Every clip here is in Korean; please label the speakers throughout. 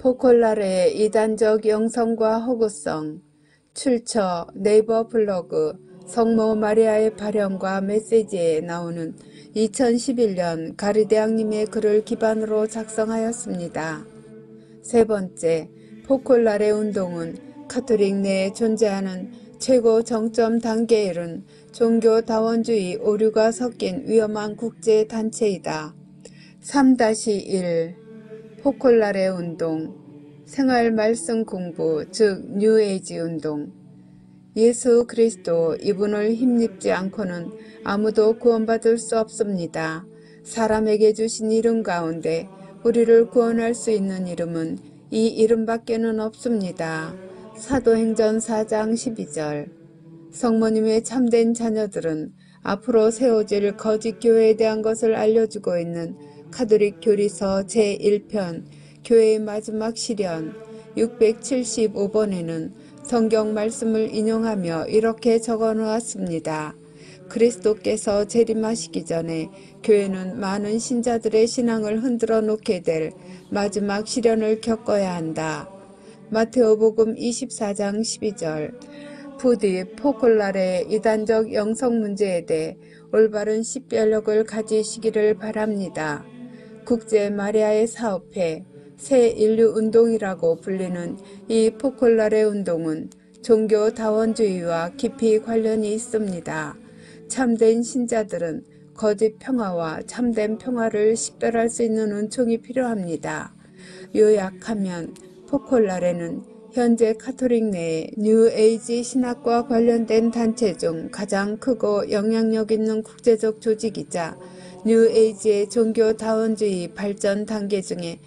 Speaker 1: 포콜라레의 이단적 영성과 허구성. 출처 네이버 블로그 성모 마리아의 발현과 메시지에 나오는 2011년 가르대왕님의 글을 기반으로 작성하였습니다. 세 번째, 포콜라레 운동은 카톨릭 내에 존재하는 최고 정점 단계에 이른 종교 다원주의 오류가 섞인 위험한 국제단체이다. 3-1 포콜라레 운동, 생활 말씀 공부, 즉 뉴에이지 운동. 예수 그리스도 이분을 힘입지 않고는 아무도 구원받을 수 없습니다. 사람에게 주신 이름 가운데 우리를 구원할 수 있는 이름은 이 이름밖에는 없습니다. 사도행전 4장 12절. 성모님의 참된 자녀들은 앞으로 세워질 거짓 교회에 대한 것을 알려주고 있는 카톨릭 교리서 제1편 교회의 마지막 시련 675번에는 성경 말씀을 인용하며 이렇게 적어 놓았습니다. 그리스도께서 재림하시기 전에 교회는 많은 신자들의 신앙을 흔들어 놓게 될 마지막 시련을 겪어야 한다. 마테오복음 24장 12절. 부디 포콜라레의 이단적 영성 문제에 대해 올바른 식별력을 가지시기를 바랍니다. 국제 마리아의 사업회 새 인류 운동이라고 불리는 이 포콜라레 운동은 종교 다원주의와 깊이 관련이 있습니다. 참된 신자들은 거짓 평화와 참된 평화를 식별할 수 있는 은총이 필요합니다. 요약하면 포콜라레는 현재 카톨릭 내의 뉴에이지 신학과 관련된 단체 중 가장 크고 영향력 있는 국제적 조직이자 뉴에이지의 종교 다원주의 발전 단계 중에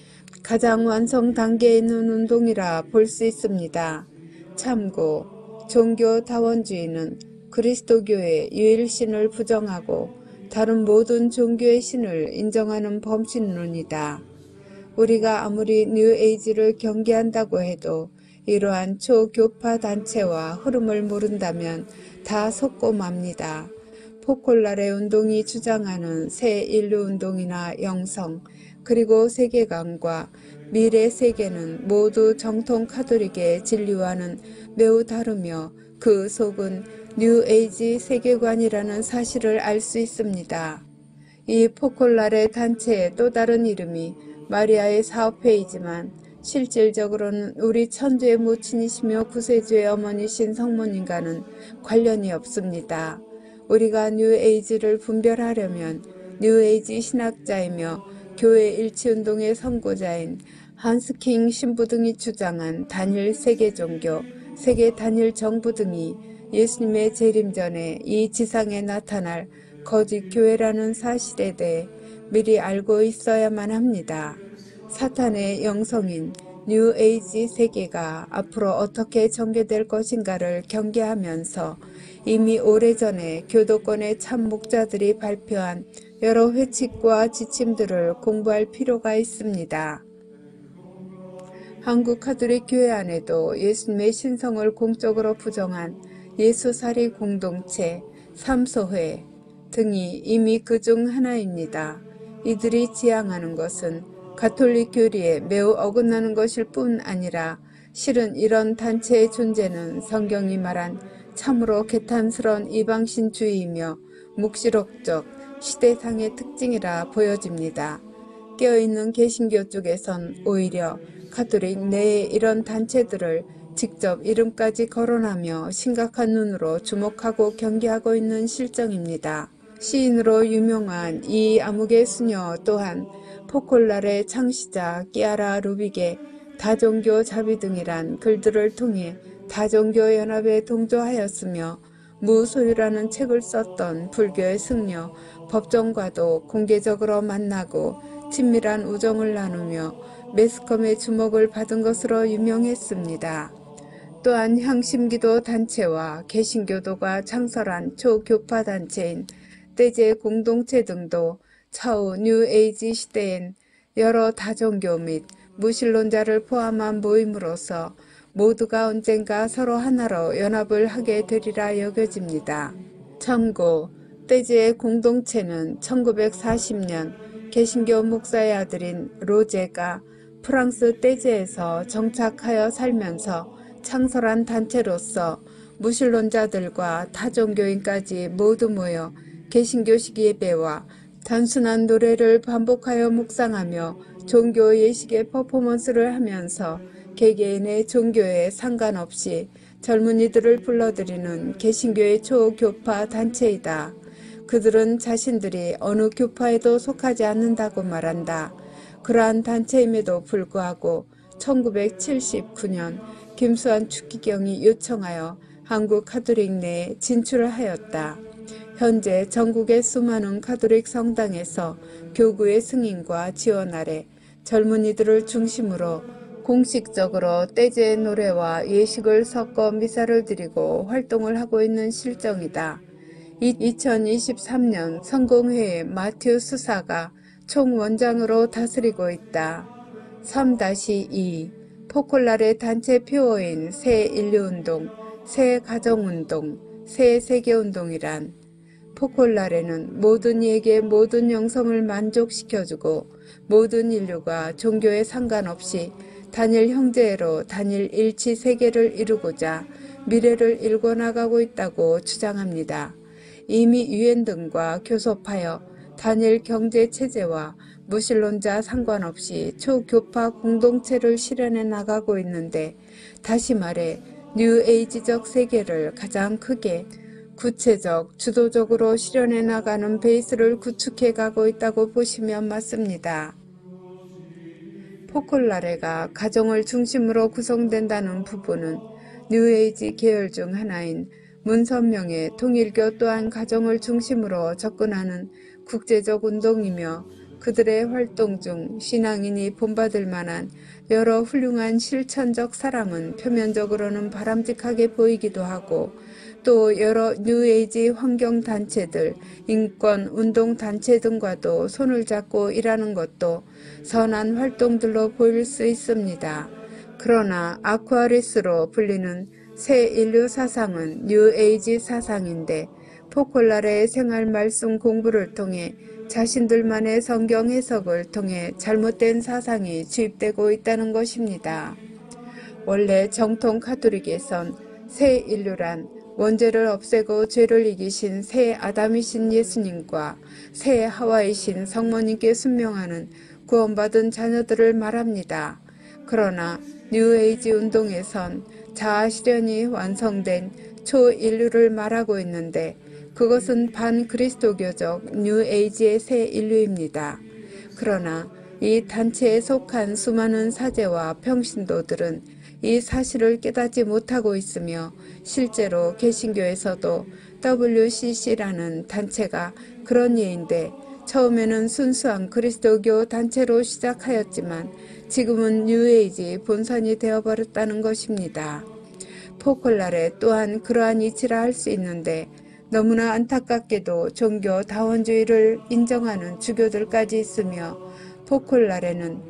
Speaker 1: 가장 완성 단계에 있는 운동이라 볼 수 있습니다. 참고, 종교 다원주의는 그리스도교의 유일신을 부정하고 다른 모든 종교의 신을 인정하는 범신론이다. 우리가 아무리 뉴에이지를 경계한다고 해도 이러한 초교파 단체와 흐름을 모른다면 다 속고 맙니다. 포콜라레 운동이 주장하는 새 인류 운동이나 영성, 그리고 세계관과 미래 세계는 모두 정통 카톨릭의 진리와는 매우 다르며 그 속은 뉴에이지 세계관이라는 사실을 알 수 있습니다. 이 포콜라레 단체의 또 다른 이름이 마리아의 사업회이지만 실질적으로는 우리 천주의 모친이시며 구세주의 어머니신 성모님과는 관련이 없습니다. 우리가 뉴에이지를 분별하려면 뉴에이지 신학자이며 교회 일치운동의 선구자인 한스킹 신부 등이 주장한 단일 세계종교, 세계 단일 정부 등이 예수님의 재림 전에 이 지상에 나타날 거짓 교회라는 사실에 대해 미리 알고 있어야만 합니다. 사탄의 영성인 뉴에이지 세계가 앞으로 어떻게 전개될 것인가를 경계하면서 이미 오래전에 교도권의 참 목자들이 발표한 여러 회칙과 지침들을 공부할 필요가 있습니다. 한국 카톨릭 교회 안에도 예수님의 신성을 공적으로 부정한 예수살이 공동체, 삼소회 등이 이미 그중 하나입니다. 이들이 지향하는 것은 가톨릭 교리에 매우 어긋나는 것일 뿐 아니라 실은 이런 단체의 존재는 성경이 말한 참으로 개탄스러운 이방신주의이며 묵시록적 시대상의 특징이라 보여집니다. 깨어있는 개신교 쪽에선 오히려 가톨릭 내의 이런 단체들을 직접 이름까지 거론하며 심각한 눈으로 주목하고 경계하고 있는 실정입니다. 시인으로 유명한 이 암흑의 수녀 또한 포콜라레 창시자 끼아라 루빅의 다종교 자비 등이란 글들을 통해 다종교 연합에 동조하였으며 무소유라는 책을 썼던 불교의 승려 법정과도 공개적으로 만나고 친밀한 우정을 나누며 매스컴의 주목을 받은 것으로 유명했습니다. 또한 향심기도 단체와 개신교도가 창설한 초교파 단체인 떼제 공동체 등도 차후 뉴에이지 시대엔 여러 다종교 및 무신론자를 포함한 모임으로서 모두가 언젠가 서로 하나로 연합을 하게 되리라 여겨집니다. 참고, 떼제의 공동체는 1940년 개신교 목사의 아들인 로제가 프랑스 떼제에서 정착하여 살면서 창설한 단체로서 무신론자들과 타종교인까지 모두 모여 개신교식 예배와 단순한 노래를 반복하여 묵상하며 종교 예식의 퍼포먼스를 하면서 개개인의 종교에 상관없이 젊은이들을 불러들이는 개신교의 초교파 단체이다. 그들은 자신들이 어느 교파에도 속하지 않는다고 말한다. 그러한 단체임에도 불구하고 1979년 김수환 추기경이 요청하여 한국 가톨릭 내에 진출하였다. 현재 전국의 수많은 가톨릭 성당에서 교구의 승인과 지원 아래 젊은이들을 중심으로 공식적으로 떼제 노래와 예식을 섞어 미사를 드리고 활동을 하고 있는 실정이다. 2023년 성공회의 마튜 수사가 총원장으로 다스리고 있다. 3-2 포콜라레 단체 표어인 새 인류운동, 새 가정운동, 새 세계운동이란 포콜라레는 모든 이에게 모든 영성을 만족시켜주고 모든 인류가 종교에 상관없이 단일 형제로 단일 일치 세계를 이루고자 미래를 일궈나가고 있다고 주장합니다. 이미 유엔 등과 교섭하여 단일 경제체제와 무신론자 상관없이 초교파 공동체를 실현해 나가고 있는데, 다시 말해 뉴에이지적 세계를 가장 크게 구체적, 주도적으로 실현해 나가는 베이스를 구축해 가고 있다고 보시면 맞습니다. 포콜라레가 가정을 중심으로 구성된다는 부분은 뉴에이지 계열 중 하나인 문선명의 통일교 또한 가정을 중심으로 접근하는 국제적 운동이며, 그들의 활동 중 신앙인이 본받을 만한 여러 훌륭한 실천적 사람은 표면적으로는 바람직하게 보이기도 하고, 또 여러 뉴에이지 환경단체들, 인권운동단체 등과도 손을 잡고 일하는 것도 선한 활동들로 보일 수 있습니다. 그러나 아쿠아리스로 불리는 새 인류 사상은 뉴에이지 사상인데, 포콜라레의 생활 말씀 공부를 통해 자신들만의 성경 해석을 통해 잘못된 사상이 주입되고 있다는 것입니다. 원래 정통 가톨릭에선 새 인류란 원죄를 없애고 죄를 이기신 새 아담이신 예수님과 새 하와이신 성모님께 순명하는 구원받은 자녀들을 말합니다. 그러나 뉴에이지 운동에선 자아 실현이 완성된 초인류를 말하고 있는데, 그것은 반그리스도교적 뉴에이지의 새 인류입니다. 그러나 이 단체에 속한 수많은 사제와 평신도들은 이 사실을 깨닫지 못하고 있으며, 실제로 개신교에서도 WCC라는 단체가 그런 예인데, 처음에는 순수한 그리스도교 단체로 시작하였지만 지금은 뉴에이지 본산이 되어버렸다는 것입니다. 포콜라레 또한 그러한 이치라 할 수 있는데, 너무나 안타깝게도 종교 다원주의를 인정하는 주교들까지 있으며, 포콜라레는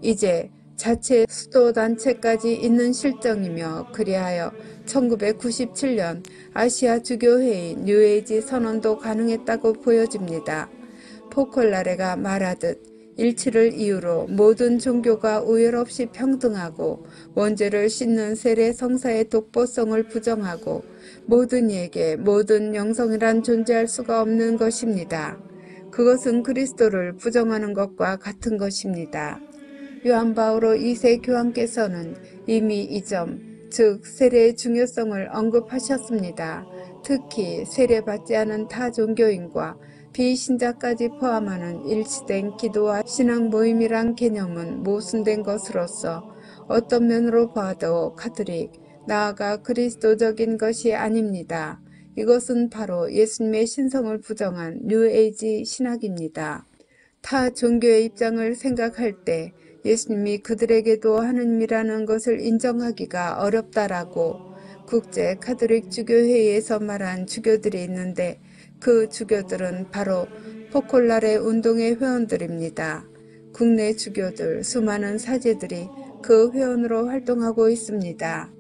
Speaker 1: 이제 자체 수도단체까지 있는 실정이며, 그리하여 1997년 아시아 주교회의 뉴에이지 선언도 가능했다고 보여집니다. 포콜라레가 말하듯 일치를 이유로 모든 종교가 우열 없이 평등하고, 원죄를 씻는 세례 성사의 독보성을 부정하고 모든 이에게 모든 영성이란 존재할 수가 없는 것입니다. 그것은 그리스도를 부정하는 것과 같은 것입니다. 요한 바오로 2세 교황께서는 이미 이 점, 즉 세례의 중요성을 언급하셨습니다. 특히 세례받지 않은 타 종교인과 비신자까지 포함하는 일치된 기도와 신앙 모임이란 개념은 모순된 것으로서 어떤 면으로 봐도 가톨릭, 나아가 그리스도적인 것이 아닙니다. 이것은 바로 예수님의 신성을 부정한 뉴에이지 신학입니다. 타 종교의 입장을 생각할 때 예수님이 그들에게도 하느님이라는 것을 인정하기가 어렵다라고 국제 가톨릭 주교회의에서 말한 주교들이 있는데, 그 주교들은 바로 포콜라레 운동의 회원들입니다. 국내 주교들, 수많은 사제들이 그 회원으로 활동하고 있습니다.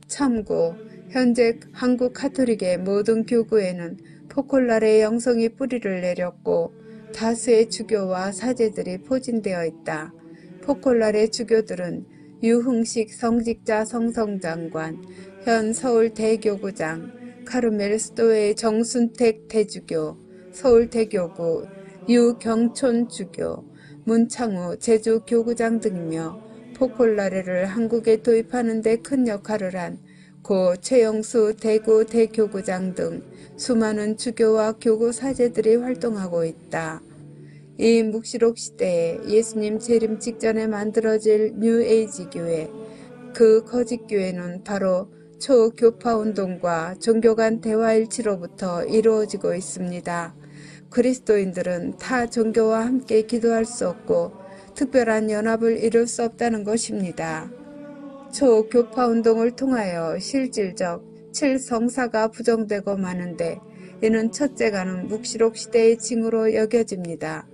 Speaker 1: 참고, 현재 한국 가톨릭의 모든 교구에는 포콜라레의 영성이 뿌리를 내렸고 다수의 주교와 사제들이 포진되어 있다. 포콜라레 주교들은 유흥식 성직자 성성장관, 현 서울대교구장, 카르멜 스토의 정순택 대주교, 서울대교구 유경촌 주교, 문창우 제주교구장 등이며 포콜라레를 한국에 도입하는 데 큰 역할을 한 고 최영수 대구 대교구장 등 수많은 주교와 교구 사제들이 활동하고 있다. 이 묵시록 시대에 예수님 재림 직전에 만들어질 뉴에이지 교회, 그 거짓 교회는 바로 초교파 운동과 종교 간 대화일치로부터 이루어지고 있습니다. 그리스도인들은 타 종교와 함께 기도할 수 없고 특별한 연합을 이룰 수 없다는 것입니다. 초교파 운동을 통하여 실질적 7성사가 부정되고 마는데 이는 첫째가는 묵시록 시대의 징후로 여겨집니다.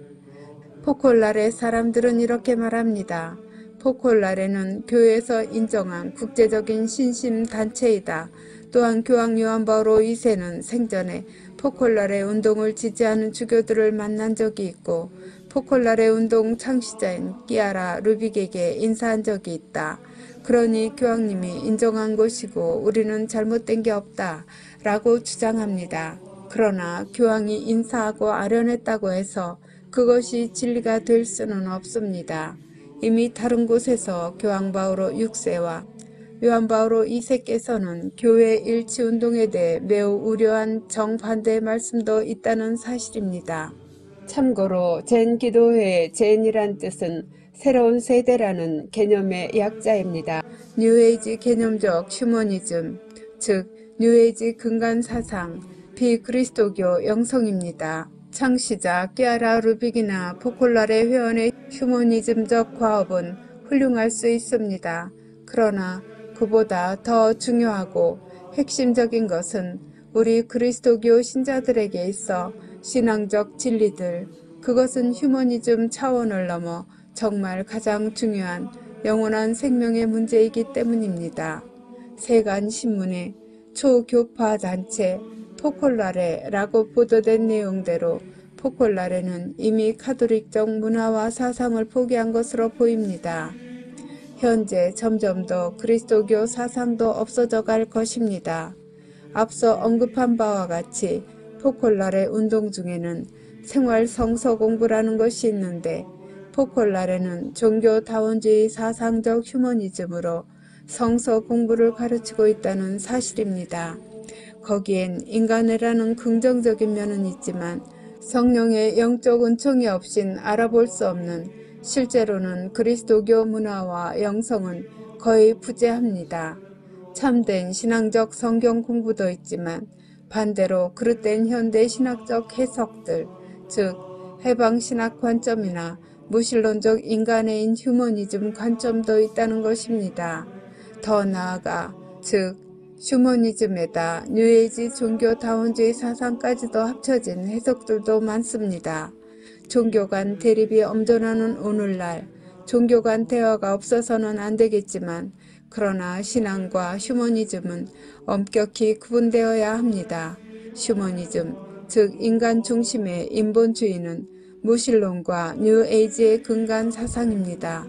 Speaker 1: 포콜라레 사람들은 이렇게 말합니다. 포콜라레는 교회에서 인정한 국제적인 신심단체이다. 또한 교황 요한 바오로 2세는 생전에 포콜라레 운동을 지지하는 주교들을 만난 적이 있고 포콜라레 운동 창시자인 끼아라 루빅에게 인사한 적이 있다. 그러니 교황님이 인정한 것이고 우리는 잘못된 게 없다 라고 주장합니다. 그러나 교황이 인사하고 아련했다고 해서 그것이 진리가 될 수는 없습니다. 이미 다른 곳에서 교황 바오로 6세와 요한 바오로 2세께서는 교회 일치운동에 대해 매우 우려한 정반대의 말씀도 있다는 사실입니다. 참고로 젠기도회의 젠이란 뜻은 새로운 세대라는 개념의 약자입니다. 뉴에이지 개념적 휴머니즘, 즉 뉴에이지 근간사상, 비그리스도교 영성입니다. 창시자 끼아라 루빅이나 포콜라레 회원의 휴머니즘적 과업은 훌륭할 수 있습니다. 그러나 그보다 더 중요하고 핵심적인 것은 우리 그리스도교 신자들에게 있어 신앙적 진리들, 그것은 휴머니즘 차원을 넘어 정말 가장 중요한 영원한 생명의 문제이기 때문입니다. 세간신문에 초교파 단체 포콜라레라고 보도된 내용대로 포콜라레는 이미 카톨릭적 문화와 사상을 포기한 것으로 보입니다. 현재 점점 더 그리스도교 사상도 없어져 갈 것입니다. 앞서 언급한 바와 같이 포콜라레 운동 중에는 생활 성서 공부라는 것이 있는데 포콜라레는 종교다원주의 사상적 휴머니즘으로 성서 공부를 가르치고 있다는 사실입니다. 거기엔 인간애라는 긍정적인 면은 있지만 성령의 영적 은총이 없인 알아볼 수 없는 실제로는 그리스도교 문화와 영성은 거의 부재합니다. 참된 신앙적 성경 공부도 있지만 반대로 그릇된 현대 신학적 해석들, 즉 해방신학 관점이나 무신론적 인간애인 휴머니즘 관점도 있다는 것입니다. 더 나아가 즉 휴머니즘에다 뉴에이지 종교다원주의 사상까지도 합쳐진 해석들도 많습니다. 종교 간 대립이 엄존하는 오늘날 종교 간 대화가 없어서는 안 되겠지만 그러나 신앙과 휴머니즘은 엄격히 구분되어야 합니다. 휴머니즘, 즉 인간 중심의 인본주의는 무신론과 뉴에이지의 근간 사상입니다.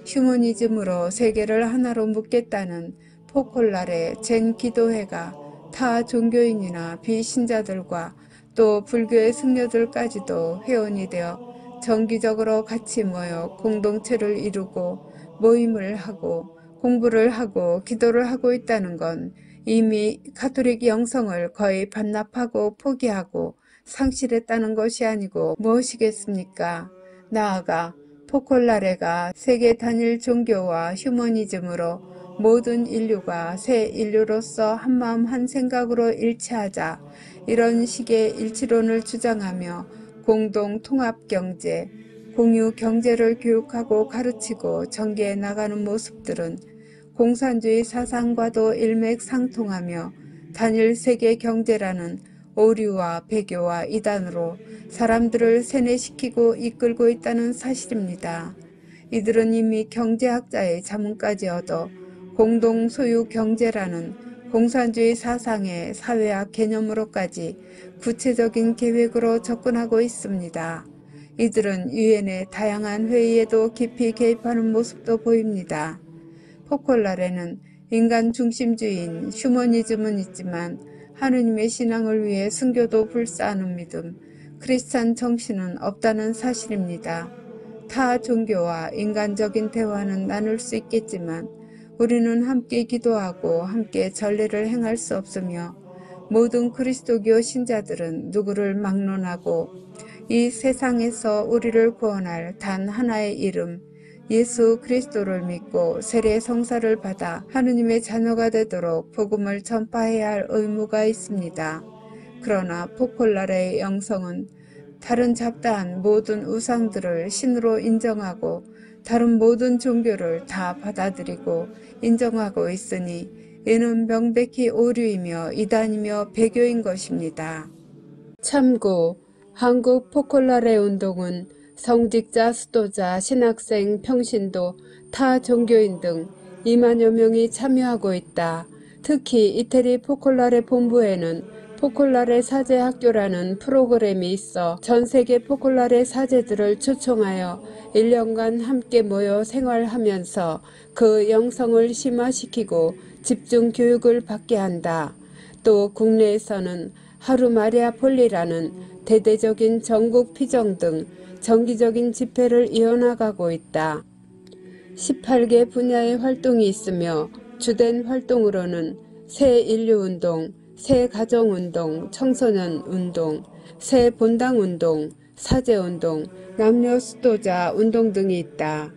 Speaker 1: 휴머니즘으로 세계를 하나로 묶겠다는 포콜라레 젠 기도회가 타 종교인이나 비신자들과 또 불교의 승려들까지도 회원이 되어 정기적으로 같이 모여 공동체를 이루고 모임을 하고 공부를 하고 기도를 하고 있다는 건 이미 가톨릭 영성을 거의 반납하고 포기하고 상실했다는 것이 아니고 무엇이겠습니까? 나아가 포콜라레가 세계 단일 종교와 휴머니즘으로 모든 인류가 새 인류로서 한마음 한생각으로 일치하자 이런 식의 일치론을 주장하며 공동 통합경제, 공유경제를 교육하고 가르치고 전개해 나가는 모습들은 공산주의 사상과도 일맥상통하며 단일 세계 경제라는 오류와 배교와 이단으로 사람들을 세뇌시키고 이끌고 있다는 사실입니다. 이들은 이미 경제학자의 자문까지 얻어 공동 소유 경제라는 공산주의 사상의 사회학 개념으로까지 구체적인 계획으로 접근하고 있습니다. 이들은 유엔의 다양한 회의에도 깊이 개입하는 모습도 보입니다. 포콜라레는 인간 중심주의인 휴머니즘은 있지만 하느님의 신앙을 위해 순교도 불사하는 믿음, 크리스찬 정신은 없다는 사실입니다. 타 종교와 인간적인 대화는 나눌 수 있겠지만 우리는 함께 기도하고 함께 전례를 행할 수 없으며 모든 그리스도교 신자들은 누구를 막론하고 이 세상에서 우리를 구원할 단 하나의 이름 예수 그리스도를 믿고 세례 성사를 받아 하느님의 자녀가 되도록 복음을 전파해야 할 의무가 있습니다. 그러나 포콜라레의 영성은 다른 잡다한 모든 우상들을 신으로 인정하고 다른 모든 종교를 다 받아들이고 인정하고 있으니 이는 명백히 오류이며 이단이며 배교인 것입니다. 참고 한국 포콜라레 운동은 성직자, 수도자, 신학생, 평신도, 타 종교인 등 2만여 명이 참여하고 있다. 특히 이태리 포콜라레 본부에는 포콜라레 사제 학교라는 프로그램이 있어 전 세계 포콜라레 사제들을 초청하여 1년간 함께 모여 생활하면서 그 영성을 심화시키고 집중 교육을 받게 한다. 또 국내에서는 하루 마리아 폴리라는 대대적인 전국 피정 등 정기적인 집회를 이어나가고 있다. 18개 분야의 활동이 있으며 주된 활동으로는 새 인류운동, 새 가정운동, 청소년운동, 새 본당운동, 사제운동, 남녀 수도자 운동 등이 있다.